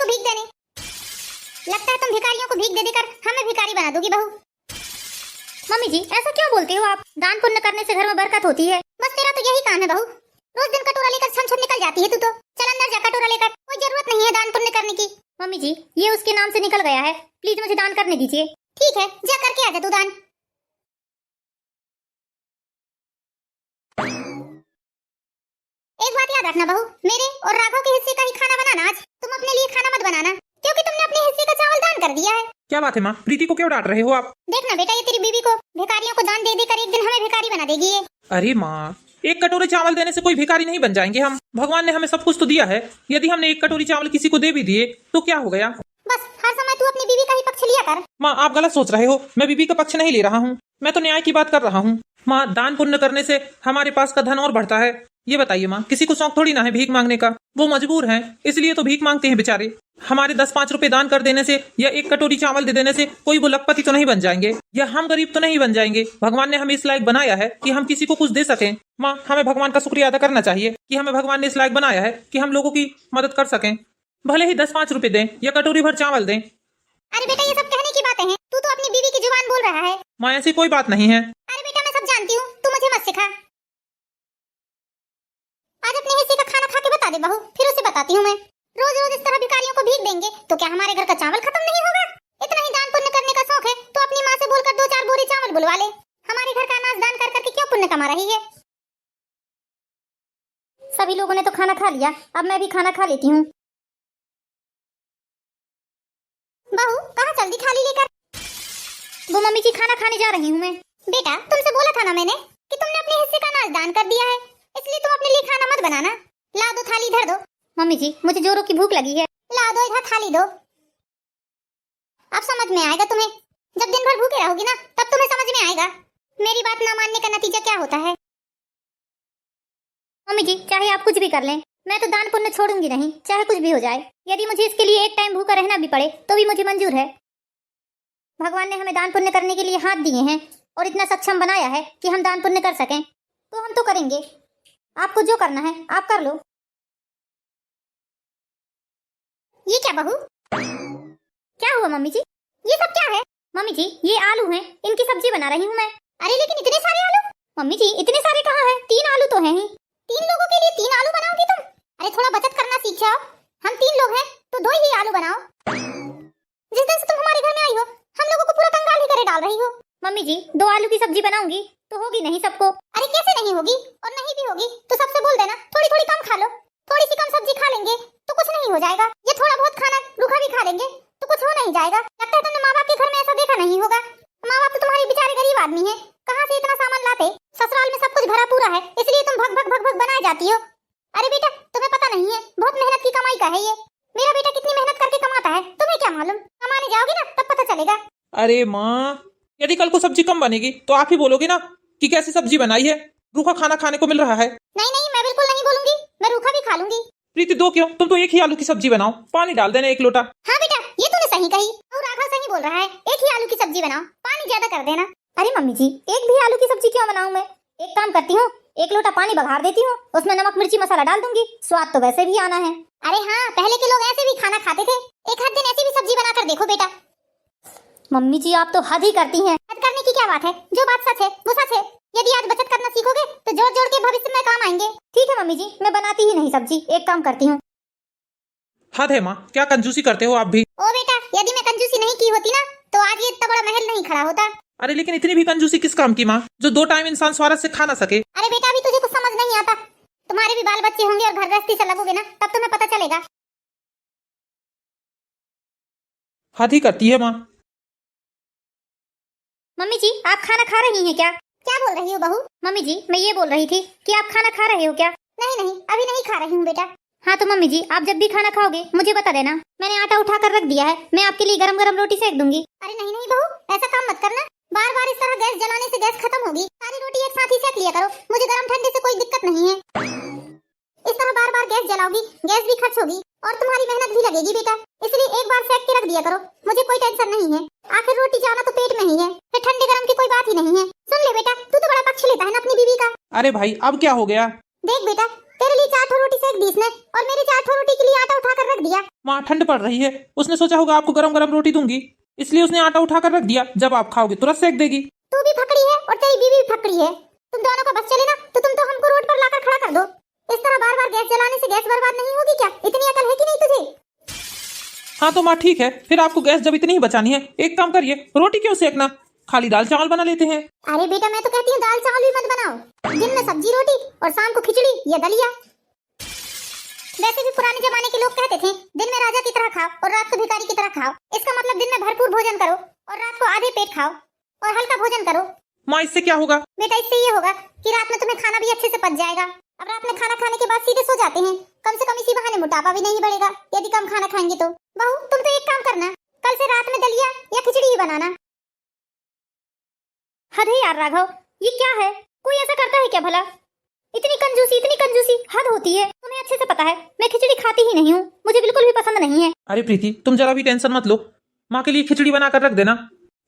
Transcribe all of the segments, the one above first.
को भीख देने। लगता है तुम भिखारियों को भीख दे देकर हमें भिखारी बना दोगी बहू। मम्मी जी ऐसा क्यों बोलते हो आप? दान पुण्य करने से घर में बरकत होती है। बस तेरा तो यही काम है बहू, रोज दिन कटोरा लेकर छन निकल जाती है तू तो। चल अंदर जा कटोरा लेकर, कोई जरूरत नहीं है दान पुण्य करने की। मम्मी जी ये उसके नाम से निकल गया है, प्लीज मुझे दान करने दीजिए। ठीक है जा करके आ जा तू दान। एक बात याद रखना बहू, मेरे और राघव के हिस्से का ही खाना बनाना आज। तुम अपने लिए खाना मत बनाना, क्योंकि तुमने अपने हिस्से का चावल दान कर दिया है। क्या बात है माँ, प्रीति को क्यों डांट रहे हो आप? देखना बेटा, ये तेरी बीवी को भिखारियों को दान दे देकर एक दिन हमें भिखारी बना देगी ये। अरे माँ, एक कटोरे चावल देने से कोई भिखारी नहीं बन जाएंगे हम। भगवान ने हमें सब कुछ तो दिया है, यदि हमने एक कटोरी चावल किसी को दे भी दिए तो क्या हो गया? बस हर समय तू अपनी बीवी का ही पक्ष लिया कर। माँ आप गलत सोच रहे हो, मैं बीवी का पक्ष नहीं ले रहा हूँ, मैं तो न्याय की बात कर रहा हूँ। माँ दान पुण्य करने से हमारे पास का धन और बढ़ता है। ये बताइए माँ, किसी को शौक थोड़ी ना है भीख मांगने का, वो मजबूर हैं इसलिए तो भीख मांगते हैं बेचारे। हमारे 10-5 रुपए दान कर देने से या एक कटोरी चावल दे देने से कोई वो लखपति तो नहीं बन जाएंगे, या हम गरीब तो नहीं बन जाएंगे। भगवान ने हमें इस लायक बनाया है कि हम किसी को कुछ दे सकें। माँ हमें भगवान का शुक्रिया अदा करना चाहिए कि हमें भगवान ने इस लायक बनाया है कि हम लोगों की मदद कर सकें, भले ही 10-5 रुपए दें या कटोरी भर चावल दें। अरे बेटा ये सब कहने की बातें हैं, तू तो अपनी बीवी की जुबान बोल रहा है। माँ ऐसी कोई बात नहीं है। अरे बेटा मैं सब जानती हूँ, तू मुझे मत सिखा। आज अपने हिस्से का खाना खा के बता दे बहू, फिर उसे बताती हूँ मैं। रोज रोज इस तरह भिखारियों को भीख देंगे तो क्या हमारे घर का चावल खत्म नहीं होगा? इतना ही दान पुण्य करने का शौक है तो अपनी माँ से बोलकर 2-4 बोरी चावल बुलवा ले। हमारे घर का अनाज दान कर करके क्यों पुण्य कमा रही है? सभी लोगों ने तो खाना खा लिया, अब मैं भी खाना खा लेती हूँ। बहू कहाँ चल दी थाली लेकर? वो मम्मी जी खाना खाने जा रही हूँ मैं। बेटा तुमसे बोला था ना मैंने कि तुमने अपने हिस्से का अनाज दान कर दिया है, इसलिए तुम अपने लिए खाना मत बनाना। ला दो थाली, धर दो। मम्मी जी मुझे जोरों की भूख लगी है। ला दो इधर थाली दो। अब समझ में आएगा तुम्हें, जब दिन भर भूखे रहोगी ना तब तुम्हें समझ में आएगा मेरी बात ना मानने का नतीजा क्या होता है। मम्मी जी चाहे आप कुछ भी कर लें, मैं तो दान पुण्य छोड़ूंगी नहीं, चाहे कुछ भी हो जाए। यदि मुझे इसके लिए एक टाइम भूखा रहना भी पड़े तो भी मुझे मंजूर है। भगवान ने हमें दान पुण्य करने के लिए हाथ दिए हैं और इतना सक्षम बनाया है कि हम दान पुण्य कर सकें, तो हम तो करेंगे। आपको जो करना है आप कर लो। ये क्या बहू? क्या हुआ मम्मी जी? ये सब क्या है? मम्मी जी ये आलू हैं, इनकी सब्जी बना रही हूँ मैं। अरे लेकिन इतने सारे आलू? मम्मी जी इतने सारे कहाँ हैं, 3 आलू तो हैं ही। 3 लोगों के लिए 3 आलू बनाओगी तुम? अरे थोड़ा बचत करना सीख जाओ। हम 3 लोग हैं तो 2 ही आलू बनाओ। जिस दिन से तुम हमारे घर में आई हो हम लोगों को पूरा कंगाल ही करे डाल रही हो। मम्मी जी 2 आलू की सब्जी बनाऊंगी तो होगी नहीं सबको। अरे कैसे नहीं होगी, और नहीं भी होगी तो सबसे बोल देना थोड़ी थोड़ी कम खा लो। थोड़ी सी कम सब्जी खा लेंगे तो कुछ नहीं हो जाएगा, ये थोड़ा बहुत खाना रूखा भी खा लेंगे तो कुछ हो नहीं जाएगा। लगता है तुमने माँ बाप के घर में ऐसा देखा नहीं होगा। माँ बाप तो तुम्हारे बेचारे गरीब आदमी है, कहाँ से इतना सामान लाते? ससुराल में सब कुछ भरा पूरा है इसलिए तुम भग भग भग भग बनाए जाती हो। अरे बेटा तुम्हें पता नहीं है, बहुत मेहनत की कमाई का है ये। मेरा बेटा कितनी मेहनत करके कमाता है तुम्हें क्या मालूम? कमाने जाओगे ना तब पता चलेगा। अरे माँ यदि कल को सब्जी कम बनेगी तो आप ही बोलोगे ना कि कैसी सब्जी बनाई है, रूखा खाना खाने को मिल रहा है। नहीं नहीं मैं बिल्कुल नहीं बोलूंगी, मैं रूखा भी खा लूंगी। प्रीति 2 क्यों, तुम तो एक ही आलू की सब्जी बनाओ, पानी डाल देना 1 लोटा। हाँ बेटा ये तूने सही कही, और राघव सही बोल रहा है, एक ही आलू की सब्जी बनाओ, पानी ज्यादा कर देना। अरे मम्मी जी एक भी आलू की सब्जी क्यों बनाऊं मैं? एक काम करती हूँ, 1 लोटा पानी बघार देती हूँ, उसमें नमक मिर्ची मसाला डाल दूंगी, स्वाद तो वैसे भी आना है। अरे हाँ पहले के लोग ऐसे भी खाना खाते थे, एक हद दिन ऐसी भी सब्जी बनाकर देखो बेटा। मम्मी जी आप तो हद ही करती हैं। हद करने की क्या बात है, जो बात सच है वो सच है। यदि आज बचत करना सीखोगे तो जोड़ जोड़ के भविष्य में काम आएंगे। ठीक है मम्मी जी मैं बनाती ही नहीं सब्जी, एक काम करती हूँ। हद है माँ, क्या कंजूसी करते हो आप भी। ओ बेटा यदि मैं कंजूसी नहीं की होती ना तो आज ये इतना बड़ा महल नहीं खड़ा होता। अरे लेकिन इतनी भी कंजूसी किस काम की माँ, जो 2 टाइम इंसान स्वार्थ से खा ना सके। अरे बेटा अभी तुझे कुछ समझ नहीं आता, तुम्हारे भी बाल बच्चे होंगे और घर गृहस्थी से लगोगे ना तब तुम्हें पता चलेगा। हद ही करती है माँ। मम्मी जी आप खाना खा रही हैं क्या? क्या बोल रही हो बहू? मम्मी जी मैं ये बोल रही थी कि आप खाना खा रहे हो क्या? नहीं नहीं अभी नहीं खा रही हूँ बेटा। हाँ तो मम्मी जी आप जब भी खाना खाओगे मुझे बता देना, मैंने आटा उठा कर रख दिया है, मैं आपके लिए गरम गरम रोटी सेक दूंगी। अरे नहीं नहीं बहू ऐसा काम मत करना, बार बार इस तरह गैस जलाने से गैस खत्म होगी। सारी रोटी एक साथ ही सेक लिया करो, मुझे गरम ठंडे से कोई दिक्कत नहीं है। इस तरह बार बार गैस जलाओगी, गैस भी खर्च होगी और तुम्हारी मेहनत भी लगेगी बेटा, इसलिए एक बार सेक के रख दिया करो, मुझे कोई टेंशन नहीं है। आखिर रोटी जाना तो पेट में ही है, फिर ठंडे गरम की कोई बात ही नहीं है। सुन ले बेटा तू तो बड़ा पक्ष लेता है ना अपनी बीवी का। अरे भाई अब क्या हो गया? देख बेटा, तेरे लिए 4 रोटी सेक दी इसने और मेरी 4 रोटी के लिए आटा उठाकर रख दिया। माँ ठंड पड़ रही है, उसने सोचा होगा आपको गरम गरम रोटी दूंगी, इसलिए उसने आटा उठाकर रख दिया। जब आप खाओगे तुरंत सेक देगी। तू भी फकड़ी है और तेरी बीवी भी फकड़ी है। तुम दोनों का बस चले ना तो तुम तो हमको रोड पर लाकर खड़ा कर दो। इस तरह बार बार गैस जलाने से गैस बर्बाद नहीं होगी क्या? इतनी अकल है कि नहीं तुझे? हाँ तो माँ ठीक है, फिर आपको गैस जब इतनी ही बचानी है, एक काम करिए, रोटी क्यों सेकना, खाली दाल चावल बना लेते हैं। अरे बेटा, मैं तो कहती हूँ दाल चावल भी मत बनाओ, दिन में सब्जी रोटी और शाम को खिचड़ी या दलिया। वैसे भी पुराने जमाने के लोग कहते थे दिन में राजा की तरह खाओ और रात को भिखारी की तरह खाओ। इसका मतलब दिन में भरपूर भोजन करो और रात को आधे पेट खाओ और हल्का भोजन करो। माँ इससे क्या होगा? बेटा, इससे ये होगा कि रात में तुम्हें खाना भी अच्छे से पच जाएगा। अब रात में खाना खाने के बाद सीधे सो जाते हैं, कम से कम इसी बहाने मोटापा भी नहीं बढ़ेगा यदि कम खाना खाएंगे तो। बहू, तुम तो एक काम करना, कल से रात में दलिया या खिचड़ी ही बनाना। हद है यार राघव, ये क्या है? कोई ऐसा करता है क्या भला? इतनी कंजूसी हद होती है। तुम्हें अच्छे से पता है मैं खिचड़ी खाती ही नहीं हूँ, मुझे बिल्कुल भी पसंद नहीं है। अरे प्रीति, तुम जरा भी टेंशन मत लो, माँ के लिए खिचड़ी बनाकर रख देना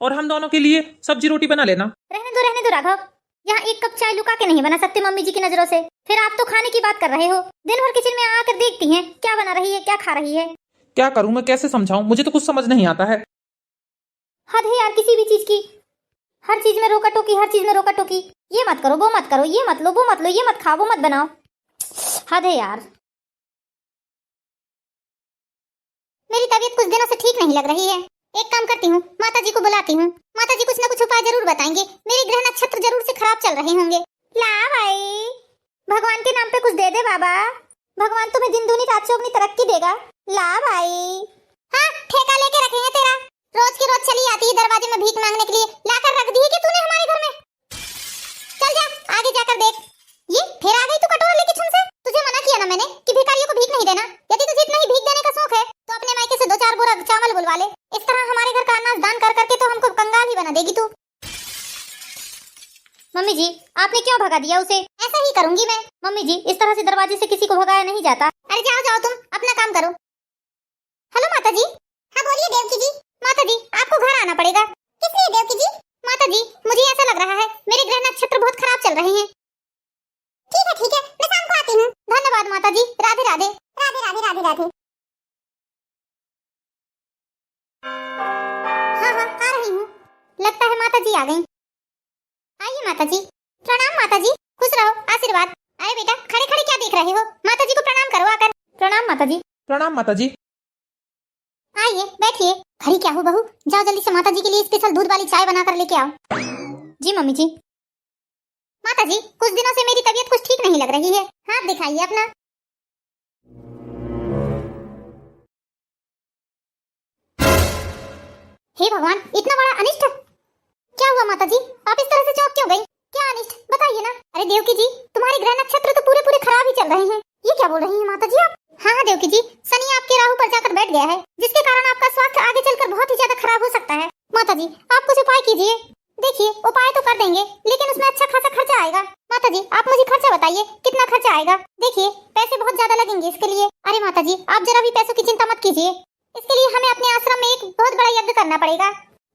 और हम दोनों के लिए सब्जी रोटी बना लेना। रहने दो राघव, यहाँ एक कप चाय लुका के नहीं बना सकते मम्मी जी की नजरों से। फिर आप तो खाने की बात कर रहे हो, दिन भर किचन में आकर देखती हैं क्या बना रही है, क्या खा रही है। क्या करूँ मैं, कैसे समझाऊं, मुझे तो कुछ समझ नहीं आता है। हद है यार किसी भी चीज की, हर चीज में रोका टोकी, हर चीज में रोका टोकी। ये मत करो, वो मत करो, ये मत लो, वो मत लो, ये मत खाओ, वो मत बनाओ। हद है यार। मेरी तबीयत कुछ दिनों से ठीक नहीं लग रही है। एक काम करती हूँ, माता जी को बुलाती हूँ। माता जी कुछ न कुछ उपाय जरूर बताएंगे। मेरे ग्रह नक्षत्र जरूर से खराब चल रहे होंगे। ला भाई, भगवान के नाम पे कुछ दे दे बाबा, भगवान तुम्हें दिन दूनी रात चौगनी तरक्की देगा। ला भाई। हाँ, ठेका लेके रखे हैं तेरा। रोज की रोज चली आती है दरवाजे में भीख मांगने के लिए, लाकर रख दी है कि तूने हमारे घर में। चल जा, आगे जाकर देख। ये फिर आ गई तू कटोरा लेके छुन से। तुझे मना किया ना मैंने कि भिखारियों को भीख नहीं देना। यदि तुझे इतना ही भीख देने का शौक है तो अपने मायके से 2-4 बोरा चावल बुलवा ले। इस तरह हमारे घर का अनाज दान कर करके तो हमको कंगाल ही बना देगी तू। मम्मी जी, आपने क्यों भगा दिया उसे? ऐसा ही करूंगी मैं। मम्मी जी, इस तरह से दरवाजे से किसी को भगाया नहीं जाता। अरे जाओ जाओ, तुम अपना काम करो। हेलो माता जी। हाँ बोलिए देवकी जी। माता जी, आपको घर आना पड़ेगा। किस लिए देवकी जी? माता जी, मुझे ऐसा लग रहा है मेरे ग्रह नक्षत्र बहुत खराब चल रहे हैं। ठीक है, मैं शाम को आती हूँ। धन्यवाद माता जी। राधे राधे। राधे राधे राधे राधे। हाँ आ रही हूँ। लगता है माता जी आ गई। आइए माता जी। प्रणाम माता जी, खुश रहो, आशीर्वाद। आए बेटा, खड़े खड़े क्या देख रहे हो? माता जी को प्रणाम करो आकर। प्रणाम माता जी। प्रणाम माता जी। आइए बैठिए। खड़ी क्या हो बहू, जाओ जल्दी से माता जी के लिए स्पेशल दूध वाली चाय बनाकर लेके आओ। जी मम्मी जी। माता जी, कुछ दिनों से मेरी तबीयत कुछ ठीक नहीं लग रही है। हाथ दिखाइए अपना। हे भगवान, इतना बड़ा अनिष्ट! क्या हुआ माता जी, आप इस तरह से चौंक क्यों गई? क्या अनिष्ट, बताइए ना। अरे देवकी जी, तुम्हारे ग्रह नक्षत्र तो पूरे पूरे खराब ही चल रहे हैं। ये क्या बोल रही हैं माता जी आप? हाँ देवकी जी, शनि आपके राहु पर जाकर बैठ गया है, जिसके कारण आपका स्वास्थ्य आगे चलकर बहुत ही ज्यादा खराब हो सकता है। माता जी, आप कुछ उपाय कीजिए। देखिए, उपाय तो कर देंगे लेकिन उसमें अच्छा खासा खर्चा आएगा। माता जी, आप मुझे खर्चा बताइए, कितना खर्चा आएगा? देखिए, पैसे बहुत ज्यादा लगेंगे इसके लिए। अरे माता जी, आप जरा भी पैसों की चिंता मत कीजिए। इसके लिए हमें अपने आश्रम में एक बहुत बड़ा यज्ञ करना पड़ेगा।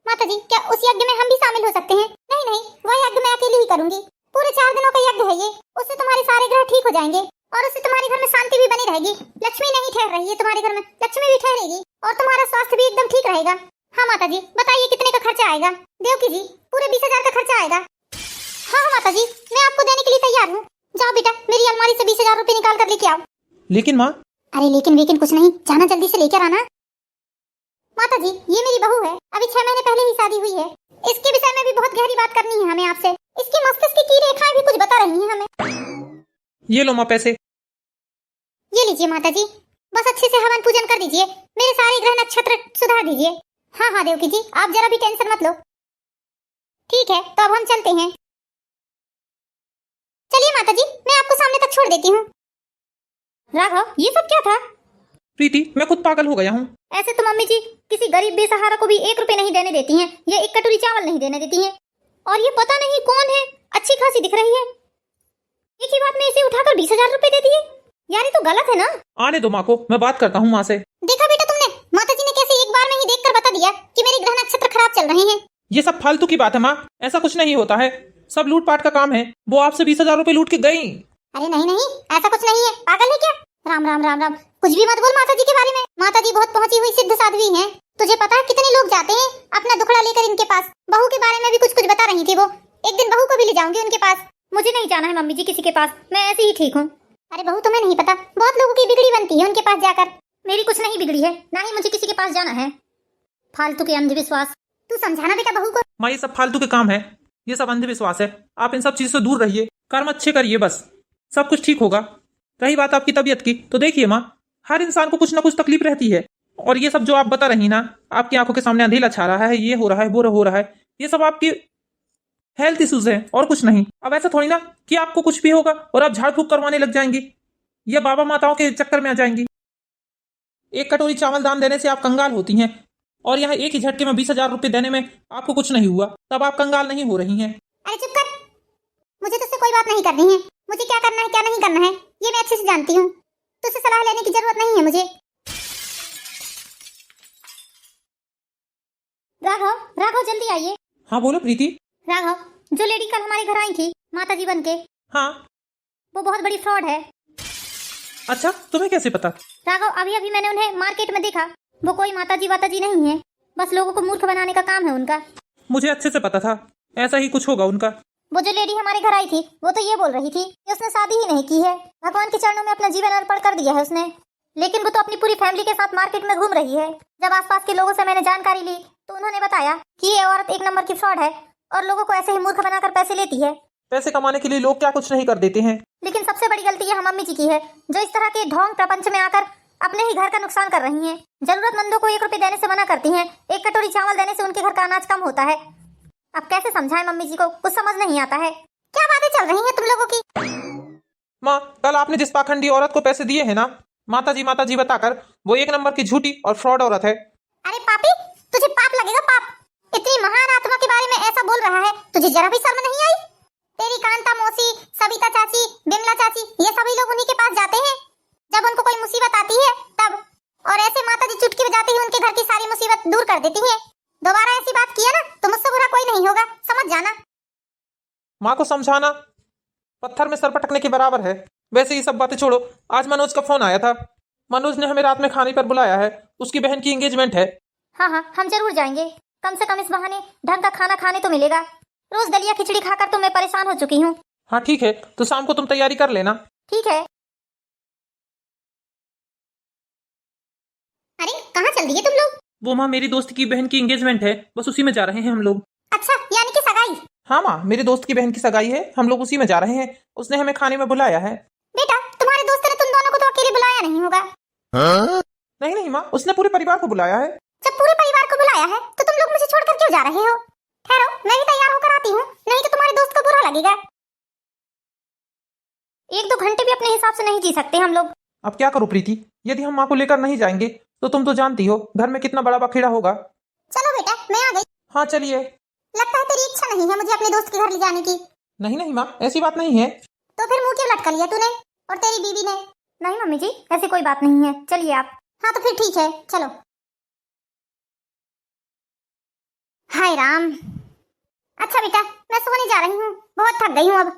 माता जी, क्या उस यज्ञ में हम भी शामिल हो सकते हैं? नहीं, वह यज्ञ मैं अकेली ही करूंगी। पूरे 4 दिनों का यज्ञ है ये। उससे तुम्हारे सारे ग्रह ठीक हो जाएंगे और उससे तुम्हारे घर में शांति भी बनी रहेगी। लक्ष्मी नहीं ठहर रही है तुम्हारे घर में, लक्ष्मी भी ठहरेगी और तुम्हारा स्वास्थ्य भी एकदम ठीक रहेगा। हाँ माता जी, बताइए कितने का खर्चा आएगा? देवकी जी, पूरे 20,000 का खर्चा आएगा। हाँ माता जी, मैं आपको देने के लिए तैयार हूँ। जाओ बेटा, मेरी अलमारी से 20,000 रुपए निकाल कर लेके आओ। लेकिन माँ। अरे लेकिन कुछ नहीं, जाना जल्दी से लेकर आना। माता जी, ये मेरी बहू है, अभी 6 महीने पहले ही शादी हुई है। इसके विषय में भी बहुत गहरी बात करनी है हमें आपसे। इसके मस्तिष्क की रेखाएं भी कुछ बता रही हैं हमें। ये लो माँ पैसे। ये लीजिए माता जी, बस अच्छे से हवन पूजन कर दीजिए, मेरे सारे ग्रह नक्षत्र सुधार दीजिए। हाँ देवकी जी, आप जरा भी टेंशन मत लो। ठीक है, तो अब हम चलते हैं। चलिए माता जी, मैं आपको सामने तक छोड़ देती हूँ। राघव, ये सब क्या था? प्रीति, मैं खुद पागल हो गया हूँ। ऐसे तो मम्मी जी किसी गरीब बेसहारा को भी 1 रुपए नहीं देने देती हैं, या 1 कटोरी चावल नहीं देने देती हैं। और ये पता नहीं कौन है, अच्छी खासी दिख रही है, एक ही बात में इसे उठाकर 20,000 रुपए दे दिए। यार ये तो गलत है ना। आने दो माँ को, मैं बात करता हूँ माँ से। देखा बेटा तुमने, माता जी ने कैसे एक बार में ही देखकर बता दिया कि मेरे ग्रह नक्षत्र खराब चल रहे हैं। ये सब फालतू की बात है माँ, ऐसा कुछ नहीं होता है, सब लूटपाट का काम है। वो आपसे 20,000 रुपए लूट के गई। अरे नहीं नहीं, ऐसा कुछ नहीं है, पागल है क्या? राम राम राम राम, कुछ भी मत बोल माता जी के बारे में। माता जी बहुत पहुंची हुई सिद्ध साध्वी हैं। तुझे पता है कितने लोग जाते हैं अपना दुखड़ा लेकर इनके पास। बहू के बारे में भी कुछ कुछ बता रही थी वो। एक दिन बहू को भी ले जाऊंगी उनके पास। मुझे नहीं जाना है मम्मी जी किसी के पास, मैं ऐसे ही ठीक हूँ। अरे बहू तुम्हें नहीं पता, बहुत लोगों की बिगड़ी बनती है उनके पास जाकर। मेरी कुछ नहीं बिगड़ी है, ना ही मुझे किसी के पास जाना है। फालतू के अंधविश्वास। तू समझाना बेटा बहू को। माँ ये सब फालतू के काम है, ये सब अंधविश्वास है। आप इन सब चीजों से दूर रहिए, कर्म अच्छे करिए, बस सब कुछ ठीक होगा। रही बात आपकी तबीयत की, तो देखिए माँ, हर इंसान को कुछ ना कुछ तकलीफ रहती है। और ये सब जो आप बता रही ना, आपकी आंखों के सामने अंधेला छा रहा है, ये हो रहा है, वो हो रहा है, ये सब आपकी हेल्थ इश्यूज है और कुछ नहीं। अब ऐसा थोड़ी ना कि आपको कुछ भी होगा और आप झाड़ फूक करवाने लग जाएंगी या बाबा माताओं के चक्कर में आ जाएंगी। एक कटोरी चावल दान देने से आप कंगाल होती हैं, और यहाँ एक ही झटके में 20,000 रुपए देने में आपको कुछ नहीं हुआ, तब आप कंगाल नहीं हो रही हैं। अरे चुप कर, मुझे तुझसे कोई बात नहीं करनी है। मुझे क्या करना है क्या नहीं करना है ये मैं अच्छे से जानती हूँ। तुझसे सलाह लेने की जरूरत नहीं है मुझे। राघव राघव जल्दी आइए। हाँ बोलो प्रीति। राघव, जो लेडी कल हमारे घर आई थी माता जी बन के, हाँ वो बहुत बड़ी फ्रॉड है। अच्छा, तुम्हें कैसे पता? राघव, अभी अभी मैंने उन्हें मार्केट में देखा। वो कोई माताजी वाताजी नहीं है, बस लोगों को मूर्ख बनाने का काम है उनका। मुझे अच्छे से पता था ऐसा ही कुछ होगा उनका। वो जो लेडी हमारे घर आई थी वो तो ये बोल रही थी कि उसने शादी ही नहीं की है, भगवान के चरणों में अपना जीवन अर्पण कर दिया है उसने। लेकिन वो तो अपनी पूरी फैमिली के साथ मार्केट में घूम रही है। जब आसपास के लोगों से मैंने जानकारी ली तो उन्होंने बताया कि ये औरत एक नंबर की फ्रॉड है और लोगों को ऐसे ही मूर्ख बनाकर पैसे लेती है। पैसे कमाने के लिए लोग क्या कुछ नहीं कर देते हैं। लेकिन सबसे बड़ी गलती ये मम्मी जी की है, जो इस तरह के ढोंग प्रपंच में आकर अपने ही घर का नुकसान कर रही हैं। जरूरतमंदों को 1 रुपए देने से मना करती हैं, 1 कटोरी चावल देने से उनके घर का अनाज कम होता है। अब कैसे समझाएं मम्मी जी को, कुछ समझ नहीं आता है। क्या बातें चल रही हैं तुम लोगों की? माँ, कल आपने जिस पाखंडी औरत को पैसे दिए हैं ना, माता जी बताकर, वो 1 नंबर की झूठी और फ्रॉड औरत है। अरे पापी, तुझे पाप लगेगा पाप। इतनी महान आत्मा के बारे में ऐसा बोल रहा है, तुझे जरा भी शर्म नहीं आई? तेरी कांता मौसी, सविता चाची, बिमला चाची, ये सभी लोग उन्हीं के पास जाते हैं जब उनको कोई मुसीबत आती है तब। और ऐसे माता जी चुटकी बजाते ही उनके घर की सारी मुसीबत दूर कर देती हैं। दोबारा ऐसी बात किया ना तो मुझसे बुरा कोई नहीं होगा, समझ जाना। माँ को समझाना पत्थर में सर पटकने के बराबर है। वैसे ये सब बातें छोड़ो, आज मनोज का फोन आया था। मनोज ने हमें रात में खाने पर बुलाया है, उसकी बहन की एंगेजमेंट है। हाँ हाँ, हम जरूर जाएंगे। कम से कम इस बहाने ढंग का खाना खाने तो मिलेगा। रोज दलिया खिचड़ी खाकर तो मैं परेशान हो चुकी हूँ। हाँ ठीक है, तो शाम को तुम तैयारी कर लेना। ठीक है। अरे कहाँ चल दिए तुम लोग? वो माँ, मेरी दोस्त की बहन की एंगेजमेंट है, बस उसी में जा रहे हैं हम लोग। अच्छा, यानी कि सगाई? हाँ माँ, मेरी दोस्त की बहन की सगाई है, हम लोग उसी में जा रहे हैं। उसने हमें खाने में बुलाया है। बेटा, तुम्हारे दोस्त ने तुम दोनों को तो अकेले बुलाया नहीं होगा? नहीं नहीं माँ, उसने पूरे परिवार को बुलाया है। जब पूरे परिवार को बुलाया है तो तुम लोग मुझे छोड़कर क्यों जा रहे हो? ठहरो, मैं भी तैयार होकर आती हूँ, नहीं तो तुम्हारे दोस्त को बुरा लगेगा। 1-2 घंटे भी अपने हिसाब से नहीं जी सकते हम लोग। अब क्या करो प्रीति, यदि हम माँ को लेकर नहीं जाएंगे तो तुम तो जानती हो घर में कितना बड़ा बखेड़ा होगा। चलो बेटा, मैं आ गई। हाँ चलिए। लगता है तेरी इच्छा नहीं है मुझे अपने दोस्त के घर ले जाने की। नहीं नहीं माँ, ऐसी बात नहीं है। तो फिर मुंह क्यों लटका लिया तूने और तेरी बीवी ने? नहीं मम्मी जी, ऐसी कोई बात नहीं है, चलिए आप। हाँ तो फिर ठीक है, चलो। हाय राम। अच्छा बेटा, मैं सोने जा रही हूँ, बहुत थक गई हूँ अब।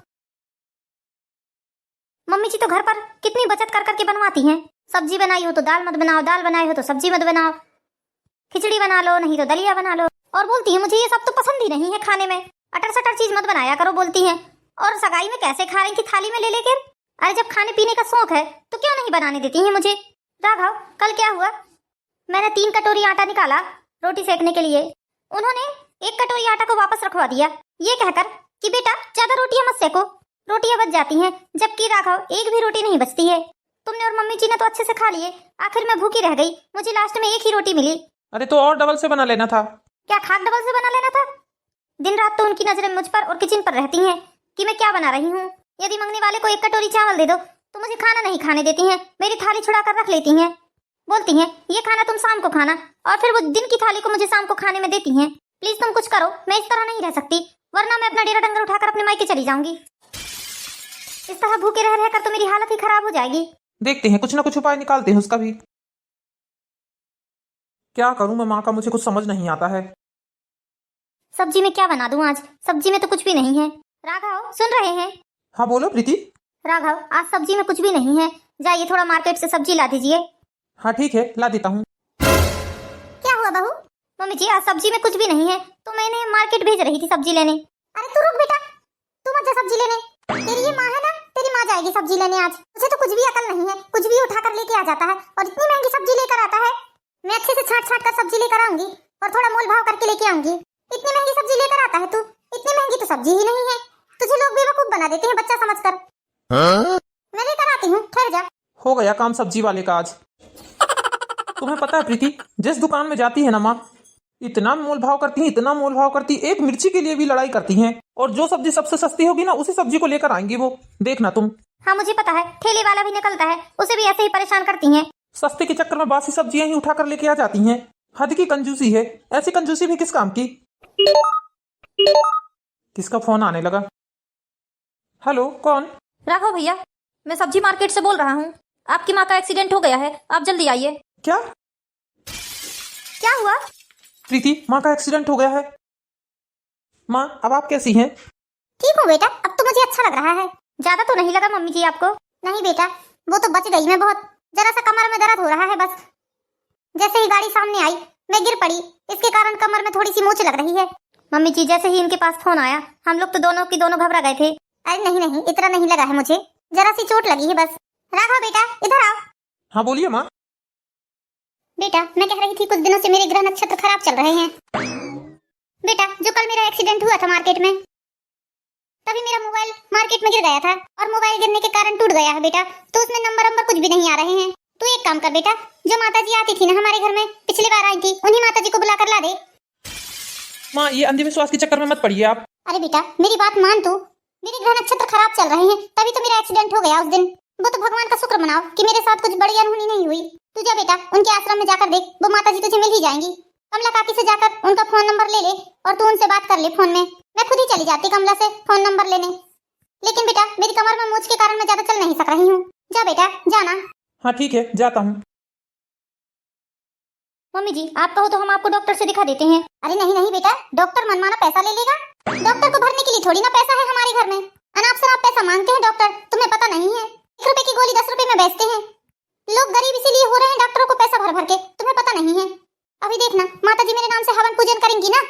मम्मी जी तो घर पर कितनी बचत कर करके बनवाती हैं। सब्जी बनाई हो तो दाल मत बनाओ, दाल बनाई हो तो सब्जी मत बनाओ, खिचड़ी बना लो नहीं तो दलिया बना लो। और बोलती है मुझे ये सब तो पसंद ही नहीं है खाने में, अटर सटर चीज मत बनाया करो बोलती हैं। और सगाई में कैसे खा रही थी थाली में ले लेकर? अरे जब खाने पीने का शौक है तो क्यों नहीं बनाने देती हैं मुझे? राघव, कल क्या हुआ, मैंने 3 कटोरी आटा निकाला रोटी सेकने के लिए। उन्होंने 1 कटोरी आटा को वापस रखवा दिया, ये कहकर कि बेटा ज्यादा रोटियां मत सेको, रोटियां बच जाती हैं। जबकि राघव, एक भी रोटी नहीं बचती है। तुमने और मम्मी जी ने तो अच्छे से खा लिए, आखिर मैं भूखी रह गई, मुझे लास्ट में 1 ही रोटी मिली। अरे तो और डबल से बना लेना था। क्या खाक डबल से बना लेना था? दिन रात तो उनकी नजरें मुझ पर और किचन पर रहती हैं कि मैं क्या बना रही हूँ। यदि मंगने वाले को 1 कटोरी चावल दे दो तो मुझे खाना नहीं खाने देती हैं, मेरी थाली छुड़ा कर रख लेती हैं। बोलती हैं ये खाना तुम शाम को खाना, और फिर वो दिन की थाली को मुझे शाम को खाने में देती हैं। प्लीज तुम कुछ करो, मैं इस तरह नहीं रह सकती, वरना मैं अपना डेरा डंगर उठाकर अपने मायके चली जाऊंगी। इस तरह भूखे रह रहकर तो मेरी हालत ही खराब हो जाएगी। देखते हैं, कुछ ना कुछ उपाय निकालते हैं उसका भी। क्या करूं मैं माँ का, मुझे कुछ समझ नहीं आता है। सब्जी में क्या बना दूं आज? सब्जी में तो कुछ भी नहीं है। राघव, सुन रहे हैं? हाँ बोलो प्रीति। राघव, आज सब्जी में कुछ भी नहीं है, जाइए थोड़ा मार्केट से सब्जी ला दीजिए। हाँ ठीक है, ला देता हूँ। क्या हुआ बहू? मम्मी जी, आज सब्जी में कुछ भी नहीं है तो मैंने मार्केट भेज रही थी सब्जी लेने। अरे तू रुक बेटा, तू मत जा सब्जी लेने। तेरी ये माँ है ना, तेरी माँ जाएगी सब्जी लेने आज। उसे तो कुछ भी अकल नहीं है, कुछ भी उठा कर लेके आ जाता है और इतनी महंगी सब्जी लेकर आता है। मैं अच्छे से छाट छाट कर सब्जी लेकर आऊंगी और थोड़ा मोल भाव करके लेके आऊंगी। इतनी महंगी सब्जी लेकर आता है तू, इतनी महंगी तो सब्जी ही नहीं है। तुझे लोग बेवकूफ बना देते हैं बच्चा समझकर। मैं लेकर आती हूँ, ठहर जा। हो गया काम सब्जी वाले का आज। तुम्हें पता है प्रीति, जिस दुकान में जाती है ना माँ, इतना मोल भाव करती है, इतना मोल भाव करती है, एक मिर्ची के लिए भी लड़ाई करती हैं। और जो सब्जी सबसे सस्ती होगी ना, उसी सब्जी को लेकर आएंगी वो, देखना तुम। हाँ मुझे पता है, ठेले वाला भी निकलता है, उसे भी ऐसे ही परेशान करती हैं। सस्ते के चक्कर में बासी सब्जियां ही उठा कर लेके आ जाती हैं। हद की कंजूसी है, ऐसी कंजूसी भी किस काम की। किसका फोन आने लगा? हेलो, कौन? राघव भैया, मैं सब्जी मार्केट से बोल रहा हूँ। आपकी माँ का एक्सीडेंट हो गया है, आप जल्दी आइए। क्या? क्या हुआ? प्रीति, माँ का एक्सीडेंट हो गया है। माँ, अब आप कैसी हैं? ठीक हूँ बेटा, अब तो मुझे अच्छा लग रहा है। ज्यादा तो नहीं लगा मम्मी जी आपको? नहीं बेटा, वो तो बच गई मैं बहुत। जरा सा कमर में दर्द हो रहा है बस। जैसे ही गाड़ी सामने आई मैं गिर पड़ी, इसके कारण कमर में थोड़ी सी मोच लग रही है। मम्मी जी, जैसे ही इनके पास फोन आया हम लोग तो दोनों की दोनों घबरा गए थे। अरे नहीं नहीं, इतना नहीं लगा है मुझे, जरा सी चोट लगी है बस। राघव बेटा इधर आओ। हाँ बोलिए माँ। बेटा मैं कह रही थी, कुछ दिनों से मेरे ग्रह नक्षत्र खराब चल रहे हैं। बेटा जो कल मेरा एक्सीडेंट हुआ था मार्केट में, तभी मेरा मोबाइल मार्केट में गिर गया था और मोबाइल गिरने के कारण टूट गया है बेटा। तो उसमें नंबर कुछ भी नहीं आ रहे हैं। तू एक काम कर बेटा, जो माताजी आती थी ना हमारे घर में, पिछली बार आई थी, उन्हीं माताजी को बुला कर ला दे। माँ, ये अंधविश्वास के चक्कर में मत पड़िए आप। अरे बेटा मेरी बात मान तू, मेरे ग्रह नक्षत्र खराब चल रहे हैं, तभी तो मेरा एक्सीडेंट हो गया उस दिन। वो तो भगवान का शुक्र मनाओ कि मेरे साथ कुछ बड़ी अनहोनी नहीं हुई। तू जा बेटा, उनके आश्रम में जाकर देख, वो माताजी तुझे मिल ही जाएंगी। कमला काकी से जाकर उनका फोन नंबर ले ले और तू उनसे बात कर ले फोन में। मैं खुद ही चली जाती कमला से फोन नंबर लेने, लेकिन बेटा मेरी कमर में मोच के कारण मैं ज्यादा चल नहीं सक रही हूँ। जा बेटा जाना। हाँ ठीक है, जाता हूँ। मम्मी जी, आप कहो तो हम आपको डॉक्टर से दिखा देते हैं। अरे नहीं नहीं बेटा, डॉक्टर मनमाना पैसा ले लेगा। डॉक्टर को भरने के लिए थोड़ी ना पैसा है हमारे घर में। अनाप शनाप पैसा मांगते हैं डॉक्टर, तुम्हें पता नहीं है। 1 रुपए की गोली 10 रुपए में बेचते हैं। लोग गरीब इसीलिए हो रहे हैं डॉक्टरों को पैसा भर भर के, तुम्हें पता नहीं है। अभी देखना, माताजी मेरे नाम से हवन पूजन करेंगी ना,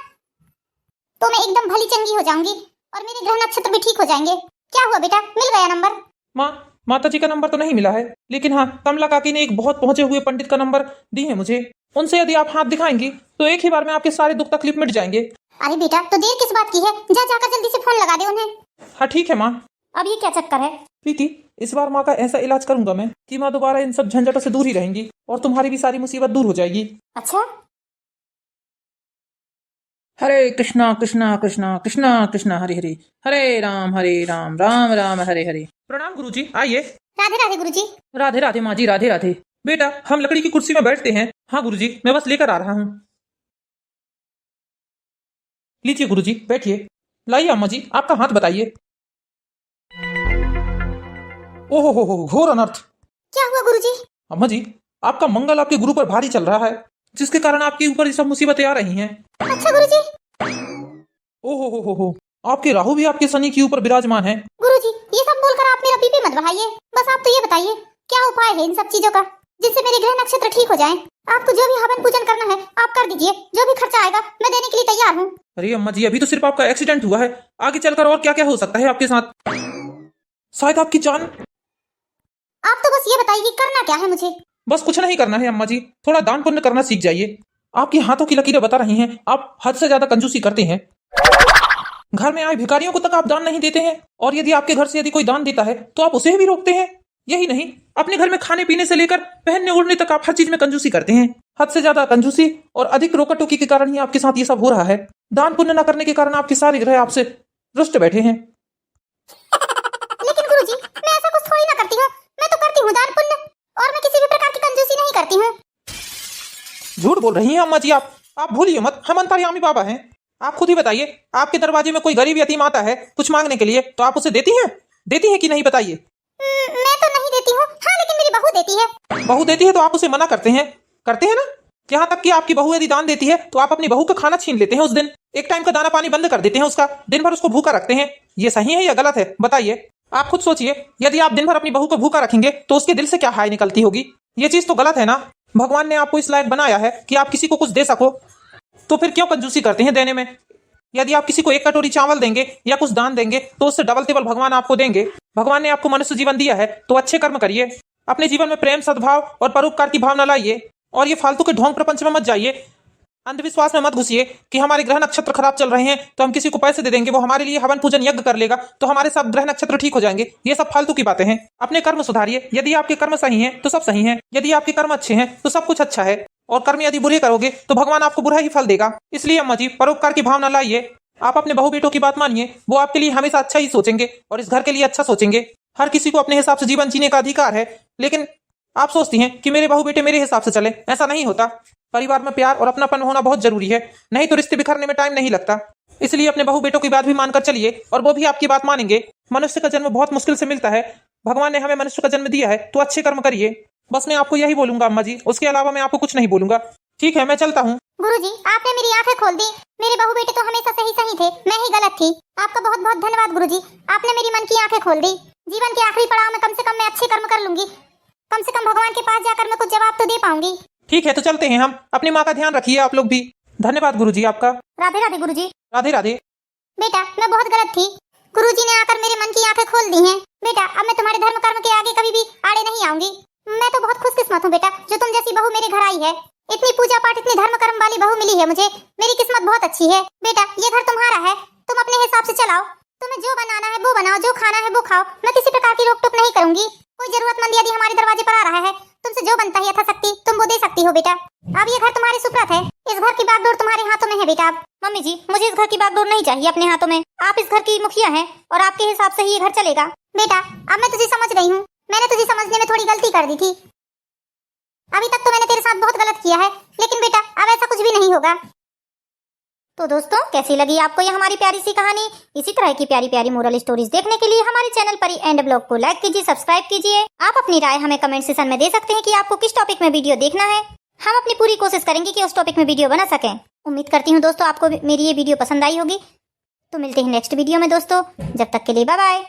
तो मैं एकदम भली चंगी हो जाऊंगी और मेरे ग्रह नक्षत्र भी ठीक हो जाएंगे। क्या हुआ बेटा, मिल गया नंबर? माँ, माताजी का नंबर तो नहीं मिला है, लेकिन हाँ, कमला काकी ने एक बहुत पहुंचे हुए पंडित का नंबर दी है मुझे। उनसे यदि आप हाथ दिखाएंगी तो एक ही बार में आपके सारे दुख तकलीफ मिट जाएंगे। अरे बेटा तो देर किस बात की है, जा जाकर जल्दी से फोन लगा दे उन्हें। हाँ ठीक है माँ। अब ये क्या चक्कर है? प्रीति, इस बार माँ का ऐसा इलाज करूंगा मैं कि माँ दोबारा इन सब झंझटों से दूर ही रहेंगी और तुम्हारी भी सारी मुसीबत दूर हो जाएगी। अच्छा, हरे कृष्णा कृष्णा कृष्णा कृष्णा कृष्णा हरे हरे, हरे राम राम राम हरे हरे। प्रणाम गुरुजी, आइए। राधे राधे गुरुजी। राधे राधे माँ जी, राधे राधे। बेटा हम लकड़ी की कुर्सी में बैठते हैं। हाँ गुरुजी, मैं बस लेकर आ रहा हूँ। लीजिए गुरुजी, बैठिए। लाइए अम्मा जी, आपका हाथ बताइए। ओहो हो, घोर अनर्थ। क्या हुआ गुरुजी? अम्मा जी, आपका मंगल आपके गुरु पर भारी चल रहा है, जिसके कारण आपके ऊपर ये सब मुसीबतें आ रही हैं। अच्छा गुरुजी। ओहो हो, आपके राहु भी आपके शनि के ऊपर विराजमान है। गुरुजी ये सब बोलकर आप मेरा बीपी मत बढ़ाइए। बस आप तो ये बताइए क्या उपाय है इन सब चीजों का, जिससे मेरे ग्रह नक्षत्र ठीक हो जाएं। आपको जो भी हवन पूजन करना है आप कर दीजिए, जो भी खर्चा आएगा मैं देने के लिए तैयार हूँ। अरे अम्मा जी, अभी तो सिर्फ आपका एक्सीडेंट हुआ है, आगे चलकर और क्या क्या हो सकता है आपके साथ। शायद आपकी जान। आप तो बस ये बताइए कि करना क्या है मुझे? बस कुछ नहीं करना है अम्मा जी, थोड़ा दान पुण्य करना सीख जाइए। आपके हाथों की लकीरें बता रही हैं, आप हद से ज्यादा कंजूसी करते हैं। घर में आए भिखारियों को तक आप दान नहीं देते हैं, और यदि आपके घर से यदि कोई दान देता है तो आप उसे भी रोकते हैं। यही नहीं, अपने घर में खाने पीने से लेकर पहनने ओढ़ने तक आप हर चीज में कंजूसी करते हैं। हद से ज्यादा कंजूसी और अधिक रोका टोकी के कारण ही आपके साथ ये सब हो रहा है। दान पुण्य न करने के कारण आपके सारे ग्रह आपसे रुष्ट बैठे हैं। लेकिन गुरुजी मैं ऐसा कुछ थोड़ी ना करती हूँ, मैं तो करती हूँ दान पुण्य, और मैं किसी भी प्रकार की कंजूसी नहीं करती हूँ। झूठ बोल रही हैं अम्मा जी आप भूलिए मत, हम अंतर्यामी बाबा हैं। आप खुद ही बताइए, आपके दरवाजे में कोई गरीब यतीम आता है कुछ मांगने के लिए तो आप उसे देती हैं कि नहीं, बताइए। मैं तो नहीं देती हूँ, हाँ लेकिन मेरी बहू देती है। बहू देती है तो आप उसे मना करते हैं ना? यहाँ तक कि आपकी बहू यदि दान देती है तो आप अपनी बहू का खाना छीन लेते हैं उस दिन, एक टाइम का दाना पानी बंद कर देते हैं उसका, दिन भर उसको भूखा रखते हैं। ये सही है या गलत है, बताइए। आप खुद सोचिए, यदि आप दिन भर अपनी बहू को भूखा रखेंगे तो उसके दिल से क्या हाय निकलती होगी। ये चीज तो गलत है ना। भगवान ने आपको इस लायक बनाया है कि आप किसी को कुछ दे सको, तो फिर क्यों कंजूसी करते हैं देने में। यदि आप किसी को एक कटोरी चावल देंगे या कुछ दान देंगे तो उससे डबल टिबल भगवान आपको देंगे। भगवान ने आपको मनुष्य जीवन दिया है तो अच्छे कर्म करिए, अपने जीवन में प्रेम, सद्भाव और परोपकार की भावना लाइए, और ये फालतू के ढोंग प्रपंच में मत जाइए, अंधविश्वास में मत घुसिए कि हमारे ग्रह नक्षत्र खराब चल रहे हैं तो हम किसी को पैसे दे देंगे, वो हमारे लिए हवन पूजन यज्ञ कर लेगा तो हमारे सब ग्रह नक्षत्र ठीक हो जाएंगे। ये सब फालतू की बातें हैं। अपने कर्म सुधारिए। यदि आपके कर्म सही हैं तो सब सही हैं, यदि आपके कर्म अच्छे हैं तो सब कुछ अच्छा है, और कर्म यदि बुरे करोगे तो भगवान आपको बुरा ही फल देगा। इसलिए अम्मा जी, परोपकार की भावना लाइए। आप अपने बहू बेटों की बात मानिए, वो आपके लिए हमेशा अच्छा ही सोचेंगे और इस घर के लिए अच्छा सोचेंगे। हर किसी को अपने हिसाब से जीवन जीने का अधिकार है, लेकिन आप सोचती हैं कि मेरे बहू बेटे मेरे हिसाब से चले। ऐसा नहीं होता। परिवार में प्यार और अपनापन होना बहुत जरूरी है, नहीं तो रिश्ते बिखरने में टाइम नहीं लगता। इसलिए अपने बहू बेटों की बात भी मानकर चलिए और वो भी आपकी बात मानेंगे। मनुष्य का जन्म बहुत मुश्किल से मिलता है। भगवान ने हमें मनुष्य का जन्म दिया है तो अच्छे कर्म करिए। बस मैं आपको यही बोलूंगा अम्मा जी, उसके अलावा मैं आपको कुछ नहीं बोलूंगा। ठीक है, मैं चलता हूँ। गुरुजी, आपने मेरी आंखें खोल दी। मेरे बहू बेटे तो हमेशा सही सही थे, मैं ही गलत थी। आपका बहुत बहुत धन्यवाद गुरुजी, आपने मेरी मन की आंखें खोल दी। जीवन के आखिरी पड़ाव में कम से कम मैं अच्छे कर्म कर लूंगी। कम से कम भगवान के पास जाकर मैं कुछ जवाब तो दे पाऊंगी। ठीक है, तो चलते हैं हम। अपनी माँ का ध्यान रखिए आप लोग भी। धन्यवाद गुरुजी आपका। राधे राधे गुरुजी। राधे राधे। बेटा, मैं बहुत गलत थी। गुरुजी ने आकर मेरे मन की आंखें खोल दी हैं। बेटा, अब मैं तुम्हारे धर्म कर्म के आगे कभी भी आड़े नहीं आऊंगी। मैं तो बहुत खुशकिस्मत हूँ बेटा, जो तुम जैसी बहू मेरे घर आई है। इतनी पूजा पाठ, इतनी धर्म कर्म वाली बहू मिली है मुझे। मेरी किस्मत बहुत अच्छी है। बेटा, ये घर तुम्हारा है, तुम अपने हिसाब से चलाओ। तुम्हें जो बनाना है वो बनाओ, जो खाना है वो खाओ। मैं किसी प्रकार की रोक टोक नहीं करूंगी। कोई जरूरतमंद यदि हमारे दरवाजे पर आ रहा है, तुमसे जो बनता है यथाशक्ति तुम वो दे सकती हो बेटा। अब ये घर तुम्हारी सुपुर्द है, इस घर की बागडोर तुम्हारे हाथों में है बेटा। अब मम्मी जी, मुझे इस घर की बागडोर नहीं चाहिए अपने हाथों में। आप इस घर की मुखिया हैं और आपके हिसाब से ही ये घर चलेगा। बेटा, अब मैं तुझे समझ गई हूँ। मैंने तुझे समझने में थोड़ी गलती कर दी थी। अभी तक तो मैंने तेरे साथ बहुत गलत किया है, लेकिन बेटा अब ऐसा कुछ भी नहीं होगा। तो दोस्तों, कैसी लगी आपको ये हमारी प्यारी सी कहानी? इसी तरह की प्यारी प्यारी मोरल स्टोरीज देखने के लिए हमारे चैनल परी एंड ब्लॉग को लाइक कीजिए, सब्सक्राइब कीजिए। आप अपनी राय हमें कमेंट सेक्शन में दे सकते हैं कि आपको किस टॉपिक में वीडियो देखना है। हम अपनी पूरी कोशिश करेंगे कि उस टॉपिक में वीडियो बना सकें। उम्मीद करती हूँ दोस्तों आपको मेरी ये वीडियो पसंद आई होगी। तो मिलते हैं नेक्स्ट वीडियो में दोस्तों, जब तक के लिए बाय बाय।